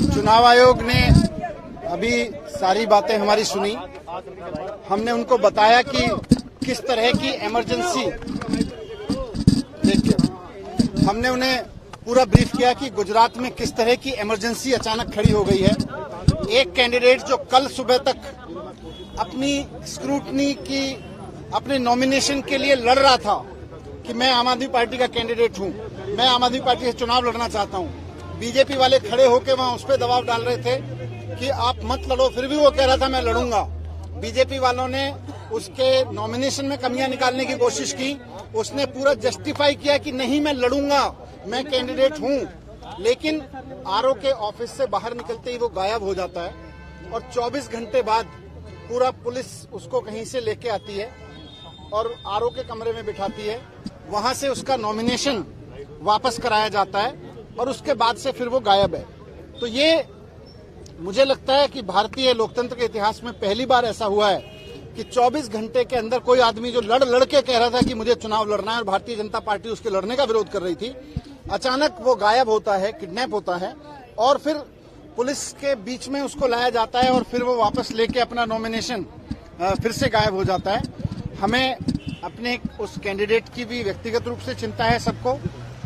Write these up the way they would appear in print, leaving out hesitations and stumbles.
चुनाव आयोग ने अभी सारी बातें हमारी सुनी। हमने उनको बताया कि किस तरह की इमरजेंसी, देखिए हमने उन्हें पूरा ब्रीफ किया कि गुजरात में किस तरह की इमरजेंसी अचानक खड़ी हो गई है। एक कैंडिडेट जो कल सुबह तक अपनी स्क्रूटनी की, अपने नॉमिनेशन के लिए लड़ रहा था कि मैं आम आदमी पार्टी का कैंडिडेट हूं, मैं आम आदमी पार्टी से चुनाव लड़ना चाहता हूं, बीजेपी वाले खड़े होकर वहां उस पर दबाव डाल रहे थे कि आप मत लड़ो, फिर भी वो कह रहा था मैं लड़ूंगा। बीजेपी वालों ने उसके नॉमिनेशन में कमियां निकालने की कोशिश की। उसने पूरा जस्टिफाई किया कि नहीं मैं लड़ूंगा, मैं कैंडिडेट हूं। लेकिन आरओ के ऑफिस से बाहर निकलते ही वो गायब हो जाता है और 24 घंटे बाद पूरा पुलिस उसको कहीं से लेके आती है और आरओ के कमरे में बिठाती है। वहां से उसका नॉमिनेशन वापस कराया जाता है और उसके बाद से फिर वो गायब है। तो ये मुझे लगता है कि भारतीय लोकतंत्र के इतिहास में पहली बार ऐसा हुआ है कि 24 घंटे के अंदर कोई आदमी जो लड़ के कह रहा था कि मुझे चुनाव लड़ना है और भारतीय जनता पार्टी उसके लड़ने का विरोध कर रही थी, अचानक वो गायब होता है, किडनैप होता है और फिर पुलिस के बीच में उसको लाया जाता है और फिर वो वापस लेके अपना नॉमिनेशन फिर से गायब हो जाता है। हमें अपने उस कैंडिडेट की भी व्यक्तिगत रूप से चिंता है सबको,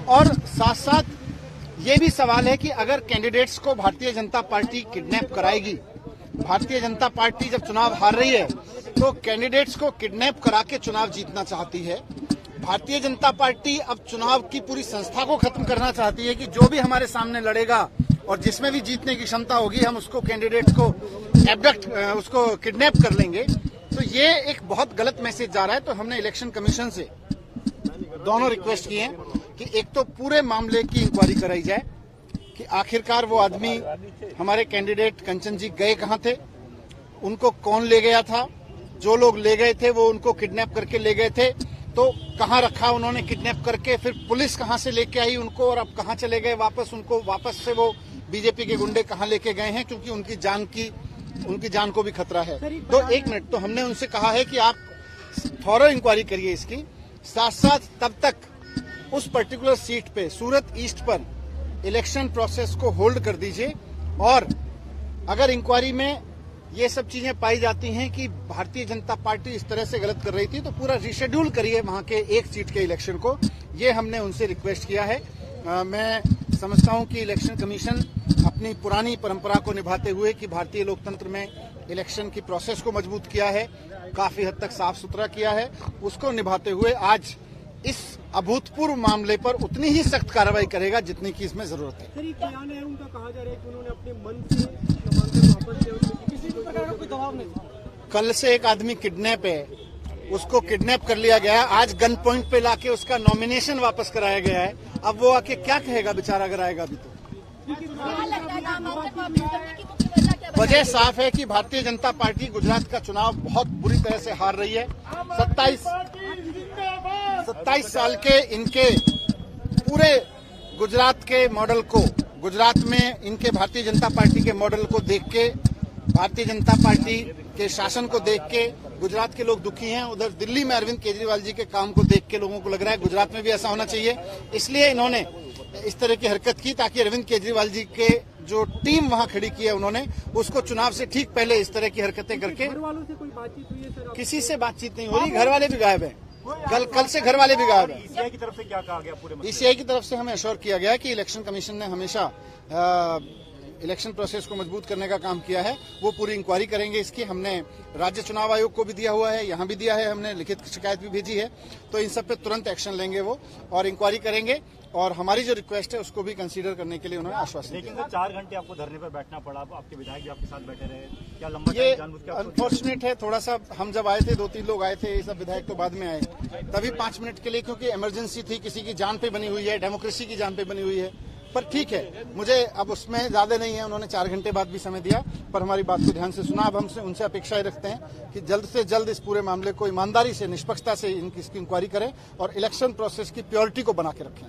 और साथ साथ ये भी सवाल है कि अगर कैंडिडेट्स को भारतीय जनता पार्टी किडनैप कराएगी, भारतीय जनता पार्टी जब चुनाव हार रही है तो कैंडिडेट्स को किडनैप करा के चुनाव जीतना चाहती है। भारतीय जनता पार्टी अब चुनाव की पूरी संस्था को खत्म करना चाहती है कि जो भी हमारे सामने लड़ेगा और जिसमें भी जीतने की क्षमता होगी हम उसको कैंडिडेट को एबडक्ट, उसको किडनैप कर लेंगे। तो ये एक बहुत गलत मैसेज जा रहा है। तो हमने इलेक्शन कमीशन से दोनों रिक्वेस्ट की है कि एक तो पूरे मामले की इंक्वायरी कराई जाए कि आखिरकार वो आदमी, हमारे कैंडिडेट कंचन जी गए कहां थे, उनको कौन ले गया था, जो लोग ले गए थे वो उनको किडनैप करके ले गए थे तो कहां रखा उन्होंने किडनैप करके, फिर पुलिस कहां से लेके आई उनको और अब कहां चले गए वापस, उनको वापस से वो बीजेपी के गुंडे कहां लेके गए हैं, क्योंकि उनकी जान को भी खतरा है। तो एक मिनट, तो हमने उनसे कहा है कि आप थॉरो इंक्वायरी करिए इसकी, साथ साथ तब तक उस पर्टिकुलर सीट पे, सूरत ईस्ट पर इलेक्शन प्रोसेस को होल्ड कर दीजिए और अगर इंक्वायरी में ये सब चीजें पाई जाती हैं कि भारतीय जनता पार्टी इस तरह से गलत कर रही थी तो पूरा रिशेड्यूल करिए वहां के एक सीट के इलेक्शन को। ये हमने उनसे रिक्वेस्ट किया है। मैं समझता हूं कि इलेक्शन कमीशन अपनी पुरानी परंपरा को निभाते हुए कि भारतीय लोकतंत्र में इलेक्शन की प्रोसेस को मजबूत किया है, काफी हद तक साफ सुथरा किया है, उसको निभाते हुए आज इस अभूतपूर्व मामले पर उतनी ही सख्त कार्रवाई करेगा जितनी की इसमें जरूरत है। सर, ये बयान है उनका, कहा जा रहा है कि उन्होंने अपने मन से नामांकन वापस लिया, किसी भी प्रकार का कोई दबाव नहीं था। कल से एक आदमी किडनैप है, उसको किडनैप कर लिया गया, आज गन पॉइंट पे लाके उसका नॉमिनेशन वापस कराया गया है। अब वो आके क्या कहेगा बेचारा अगर आएगा अभी तो। वजह साफ है कि भारतीय जनता पार्टी गुजरात का चुनाव बहुत बुरी तरह से हार रही है। 27 साल के इनके पूरे गुजरात के मॉडल को, गुजरात में इनके भारतीय जनता पार्टी के मॉडल को देख के, भारतीय जनता पार्टी के शासन को देख के गुजरात के लोग दुखी हैं। उधर दिल्ली में अरविंद केजरीवाल जी के काम को देख के लोगों को लग रहा है गुजरात में भी ऐसा होना चाहिए, इसलिए इन्होंने इस तरह की हरकत की ताकि अरविंद केजरीवाल जी के जो टीम वहां खड़ी की है उन्होंने उसको चुनाव से ठीक पहले इस तरह की हरकतें करके। घर वालों से कोई बातचीत हुई है सर? किसी से बातचीत नहीं हो रही, घर वाले भी गायब हैं, कल से घर वाले भी गायब हैं। ईसीआई की तरफ से क्या कहा गया? पूरे ईसीआई की तरफ से हमें अश्योर किया गया कि इलेक्शन कमीशन ने हमेशा इलेक्शन प्रोसेस को मजबूत करने का काम किया है, वो पूरी इंक्वायरी करेंगे इसकी। हमने राज्य चुनाव आयोग को भी दिया हुआ है, यहाँ भी दिया है, हमने लिखित शिकायत भी भेजी है, तो इन सब पे तुरंत एक्शन लेंगे वो और इंक्वायरी करेंगे और हमारी जो रिक्वेस्ट है उसको भी कंसीडर करने के लिए उन्होंने आश्वासन दिया। लेकिन 4 घंटे आपको धरने पर बैठना पड़ा, आपके विधायक भी आपके साथ बैठे रहे, क्या लंबा ये जानबूझ के? अनफॉर्चुनेट है थोड़ा सा। हम जब आए थे 2-3 लोग आए थे, ये सब विधायक तो बाद में आए, तभी 5 मिनट के लिए, क्योंकि इमरजेंसी थी, किसी की जान पे बनी हुई है, डेमोक्रेसी की जान पे बनी हुई है। पर ठीक है, मुझे अब उसमें ज्यादा नहीं है, उन्होंने 4 घंटे बाद भी समय दिया पर हमारी बात को ध्यान से सुना। अब हमसे उनसे अपेक्षाएं रखते हैं कि जल्द से जल्द इस पूरे मामले को ईमानदारी से, निष्पक्षता से इसकी इंक्वायरी करें और इलेक्शन प्रोसेस की प्योरिटी को बना के रखें।